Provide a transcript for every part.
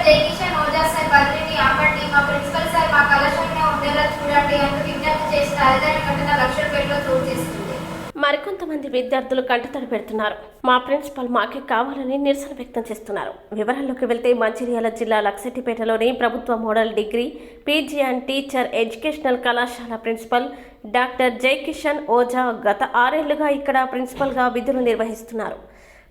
జై కిషన్ ఓజా సార్ బద్రిని ఆపండి, మా ప్రిన్సిపల్ సార్ మా కళాశాలనే ఉండేలా చూడండి అంటూ విజ్ఞప్తి చేసిన అధికారి ఘటన లక్షపేటలో చోటు చేసుకుంది. మరికొంతమంది విద్యార్థులు కంటతడి పెడుతున్నారు. మా ప్రిన్సిపల్ మాకే కావాలని నిరసన వ్యక్తం చేస్తున్నారు. వివరాల్లోకి వెళ్తే మంచిర్యాల జిల్లా లక్సెట్టిపేటలోని ప్రభుత్వ model degree PG and teacher educational కళాశాల ప్రిన్సిపల్ డాక్టర్ జై కిషన్ ఓజా గత 6 ఏళ్లుగా ఇక్కడ ప్రిన్సిపల్గా విధులు నిర్వహిస్తున్నారు.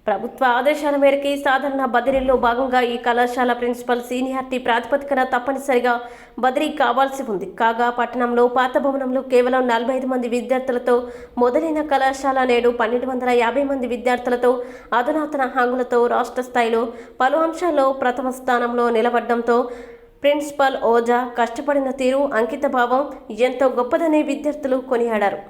ప్రభుత్వ ఆదేశాల మేరకు సాధారణ బదిలీలో భాగంగా ఈ కళాశాల ప్రిన్సిపల్ సీనియారిటీ ప్రాతిపదికన తప్పనిసరిగా బదిలీ కావాల్సి ఉంది. కాగా పట్టణంలో పాత భవనంలో కేవలం 45 మంది విద్యార్థులతో మొదలైన కళాశాల నేడు 1250 మంది విద్యార్థులతో అధునాతన హంగులతో రాష్ట్ర స్థాయిలో పలు అంశాల్లో ప్రథమ స్థానంలో నిలబడడంతో ప్రిన్సిపల్ ఓజా కష్టపడిన తీరు, అంకిత భావం ఎంతో గొప్పదని విద్యార్థులు కొనియాడారు.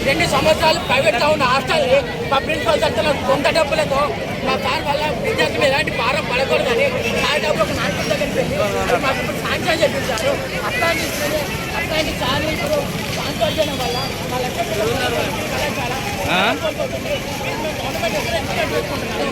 2 సంవత్సరాలు ప్రైవేట్గా ఉన్న హాస్టల్ మా ప్రిన్సిపల్ సంస్థలో సొంత డబ్బులతో మా సార్ వల్ల విద్యార్థులు ఎలాంటి భారం పడకూడదని సార్ డబ్బులు ఒక నాలుగు దగ్గరికి వెళ్ళి మాకు ఇప్పుడు శాంక్షన్ చేపించారు. అట్లాంటి సార్ ఇప్పుడు ట్రాన్స్ఫర్ చేయడం వల్ల మా కళాశాల అభివృద్ధి అందరూ పేర్కొన్నారు.